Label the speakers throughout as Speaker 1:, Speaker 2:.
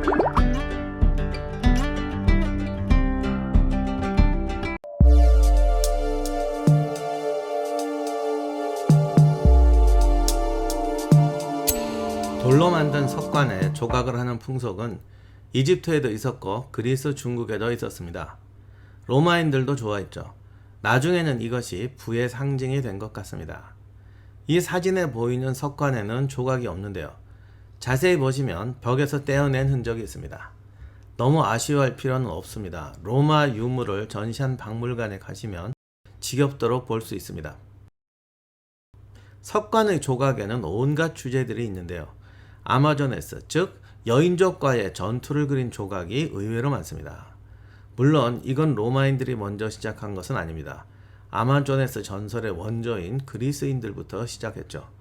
Speaker 1: 돌로 만든 석관에 조각을 하는 풍속은 이집트에도 있었고 그리스, 중국에도 있었습니다. 로마인들도 좋아했죠. 나중에는 이것이 부의 상징이 된 것 같습니다. 이 사진에 보이는 석관에는 조각이 없는데요. 자세히 보시면 벽에서 떼어낸 흔적이 있습니다. 너무 아쉬워할 필요는 없습니다. 로마 유물을 전시한 박물관에 가시면 지겹도록 볼 수 있습니다. 석관의 조각에는 온갖 주제들이 있는데요. 아마조네스, 즉 여인족과의 전투를 그린 조각이 의외로 많습니다. 물론 이건 로마인들이 먼저 시작한 것은 아닙니다. 아마조네스 전설의 원조인 그리스인들부터 시작했죠.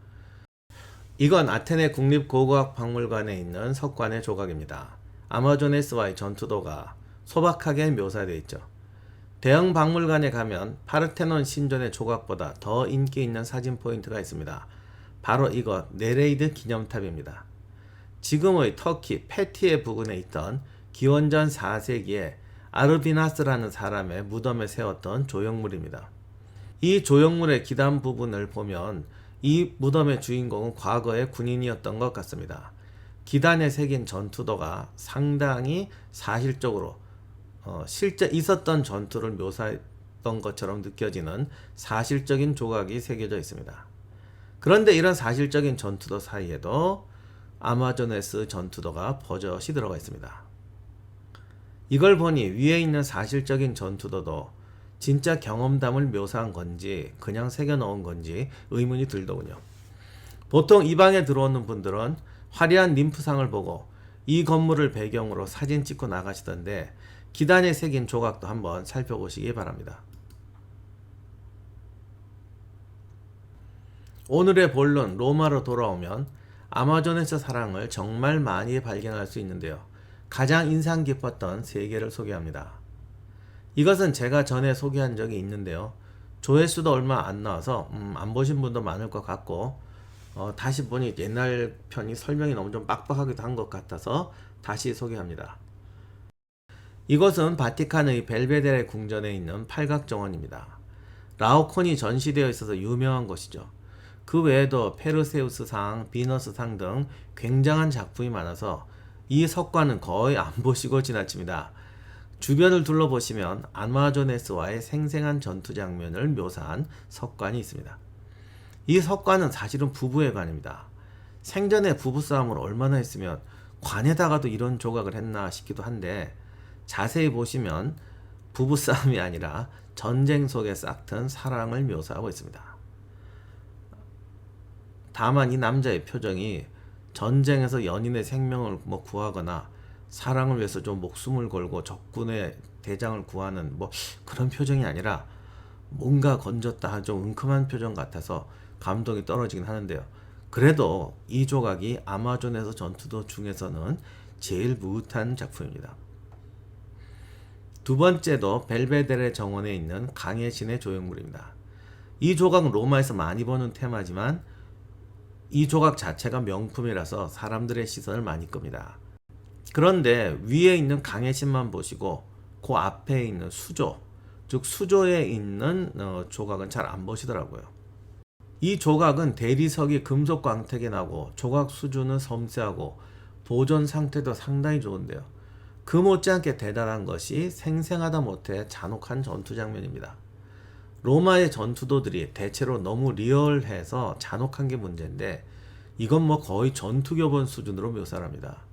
Speaker 1: 이건 아테네 국립고고학박물관에 있는 석관의 조각입니다. 아마조네스와의 전투도가 소박하게 묘사되어 있죠. 대형 박물관에 가면 파르테논 신전의 조각보다 더 인기 있는 사진 포인트가 있습니다. 바로 이것 네레이드 기념탑입니다. 지금의 터키 페티에 부근에 있던 기원전 4세기에 아르비나스라는 사람의 무덤에 세웠던 조형물입니다. 이 조형물의 기단 부분을 보면 이 무덤의 주인공은 과거의 군인이었던 것 같습니다. 기단에 새긴 전투도가 상당히 사실적으로 실제 있었던 전투를 묘사했던 것처럼 느껴지는 사실적인 조각이 새겨져 있습니다. 그런데 이런 사실적인 전투도 사이에도 아마조네스 전투도가 버젓이 들어가 있습니다. 이걸 보니 위에 있는 사실적인 전투도도 진짜 경험담을 묘사한 건지 그냥 새겨 넣은 건지 의문이 들더군요. 보통 이 방에 들어오는 분들은 화려한 림프상을 보고 이 건물을 배경으로 사진 찍고 나가시던데 기단에 새긴 조각도 한번 살펴보시기 바랍니다. 오늘의 본론 로마로 돌아오면 아마조네스 사랑을 정말 많이 발견할 수 있는데요. 가장 인상 깊었던 3개를 소개합니다. 이것은 제가 전에 소개한 적이 있는데요. 조회수도 얼마 안 나와서 안 보신 분도 많을 것 같고 다시 보니 옛날 편이 설명이 너무 좀 빡빡하기도 한 것 같아서 다시 소개합니다. 이곳은 바티칸의 벨베데레 궁전에 있는 팔각정원입니다. 라오콘이 전시되어 있어서 유명한 곳이죠. 그 외에도 페르세우스상, 비너스상 등 굉장한 작품이 많아서 이 석관은 거의 안 보시고 지나칩니다. 주변을 둘러보시면 아마조네스와의 생생한 전투 장면을 묘사한 석관이 있습니다. 이 석관은 사실은 부부의 관입니다. 생전에 부부싸움을 얼마나 했으면 관에다가도 이런 조각을 했나 싶기도 한데 자세히 보시면 부부싸움이 아니라 전쟁 속에 싹튼 사랑을 묘사하고 있습니다. 다만 이 남자의 표정이 전쟁에서 연인의 생명을 구하거나 사랑을 위해서 좀 목숨을 걸고 적군의 대장을 구하는 그런 표정이 아니라 뭔가 건졌다 좀 은큼한 표정 같아서 감동이 떨어지긴 하는데요. 그래도 이 조각이 아마존에서 전투도 중에서는 제일 무릇한 작품입니다. 두 번째도 벨베데레 정원에 있는 강의 신의 조형물입니다. 이 조각은 로마에서 많이 보는 테마지만 이 조각 자체가 명품이라서 사람들의 시선을 많이 끕니다. 그런데 위에 있는 강의 신만 보시고 그 앞에 있는 수조, 즉 수조에 있는 조각은 잘 안 보시더라고요. 이 조각은 대리석이 금속 광택이 나고 조각 수준은 섬세하고 보존 상태도 상당히 좋은데요. 그 못지않게 대단한 것이 생생하다 못해 잔혹한 전투 장면입니다. 로마의 전투도들이 대체로 너무 리얼해서 잔혹한 게 문제인데 이건 거의 전투교본 수준으로 묘사를 합니다.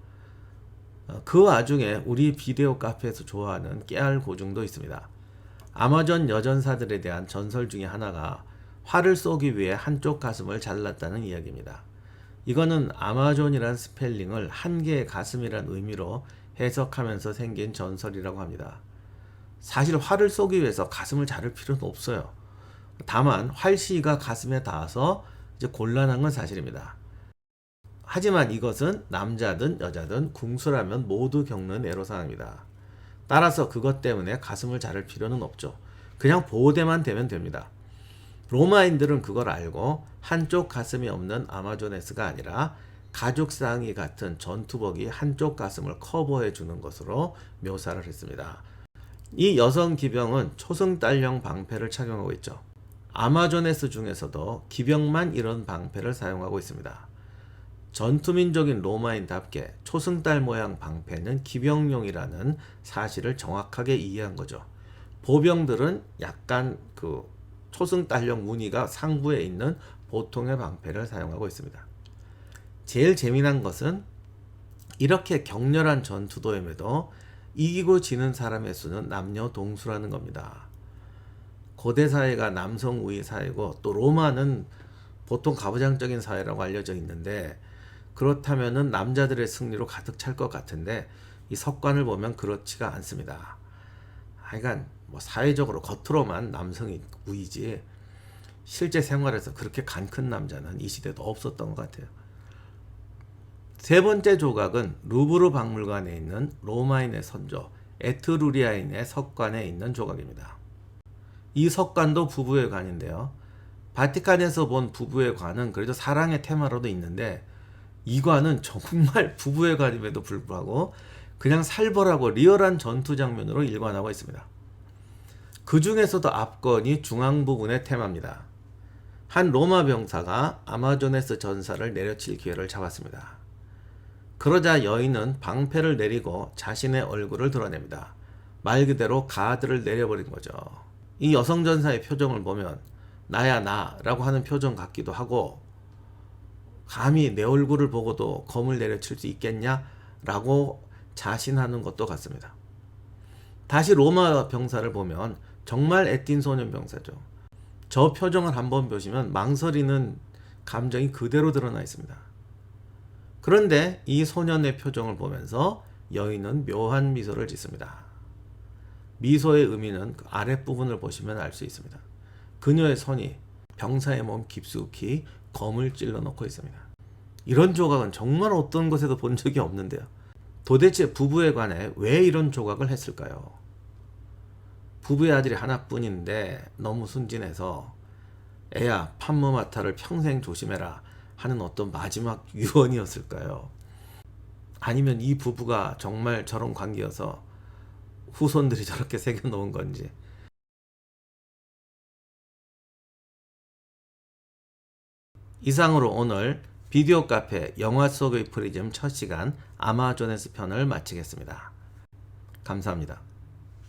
Speaker 1: 그 와중에 우리 비디오 카페에서 좋아하는 깨알 고증도 있습니다. 아마존 여전사들에 대한 전설 중에 하나가 활을 쏘기 위해 한쪽 가슴을 잘랐다는 이야기입니다. 이거는 아마존이란 스펠링을 한 개의 가슴이란 의미로 해석하면서 생긴 전설이라고 합니다. 사실 활을 쏘기 위해서 가슴을 자를 필요는 없어요. 다만 활시위가 가슴에 닿아서 곤란한 건 사실입니다. 하지만 이것은 남자든 여자든 궁수라면 모두 겪는 애로사항입니다. 따라서 그것 때문에 가슴을 자를 필요는 없죠. 그냥 보호대만 되면 됩니다. 로마인들은 그걸 알고 한쪽 가슴이 없는 아마조네스가 아니라 가죽상의 같은 전투복이 한쪽 가슴을 커버해 주는 것으로 묘사를 했습니다. 이 여성 기병은 초승달형 방패를 착용하고 있죠. 아마조네스 중에서도 기병만 이런 방패를 사용하고 있습니다. 전투민족인 로마인답게 초승달 모양 방패는 기병용이라는 사실을 정확하게 이해한 거죠. 보병들은 약간 그 초승달형 무늬가 상부에 있는 보통의 방패를 사용하고 있습니다. 제일 재미난 것은 이렇게 격렬한 전투도임에도 이기고 지는 사람의 수는 남녀 동수라는 겁니다. 고대 사회가 남성 우위 사회고 또 로마는 보통 가부장적인 사회라고 알려져 있는데 그렇다면은 남자들의 승리로 가득 찰 것 같은데 이 석관을 보면 그렇지가 않습니다. 하여간 뭐 사회적으로 겉으로만 남성이 우위지 실제 생활에서 그렇게 간 큰 남자는 이 시대도 없었던 것 같아요. 세 번째 조각은 루브르 박물관에 있는 로마인의 선조 에트루리아인의 석관에 있는 조각입니다. 이 석관도 부부의 관인데요. 바티칸에서 본 부부의 관은 그래도 사랑의 테마로도 있는데 이 관은 정말 부부의 관임에도 불구하고 그냥 살벌하고 리얼한 전투 장면으로 일관하고 있습니다. 그 중에서도 앞건이 중앙 부분의 테마입니다. 한 로마 병사가 아마조네스 전사를 내려칠 기회를 잡았습니다. 그러자 여인은 방패를 내리고 자신의 얼굴을 드러냅니다. 말 그대로 가드를 내려버린 거죠. 이 여성 전사의 표정을 보면 나야 나라고 하는 표정 같기도 하고 감히 내 얼굴을 보고도 검을 내려칠 수 있겠냐라고 자신하는 것도 같습니다. 다시 로마 병사를 보면 정말 애띤 소년 병사죠. 저 표정을 한번 보시면 망설이는 감정이 그대로 드러나 있습니다. 그런데 이 소년의 표정을 보면서 여인은 묘한 미소를 짓습니다. 미소의 의미는 그 아랫부분을 보시면 알 수 있습니다. 그녀의 손이 병사의 몸 깊숙이 검을 찔러 넣고 있습니다. 이런 조각은 정말 어떤 곳에도 본 적이 없는데요. 도대체 부부에 관해 왜 이런 조각을 했을까요? 부부의 아들이 하나뿐인데 너무 순진해서 애야 판무마타를 평생 조심해라 하는 어떤 마지막 유언이었을까요? 아니면 이 부부가 정말 저런 관계여서 후손들이 저렇게 새겨놓은 건지. 이상으로 오늘 비디오 카페 영화 속의 프리즘 첫 시간 아마조네스 편을 마치겠습니다. 감사합니다.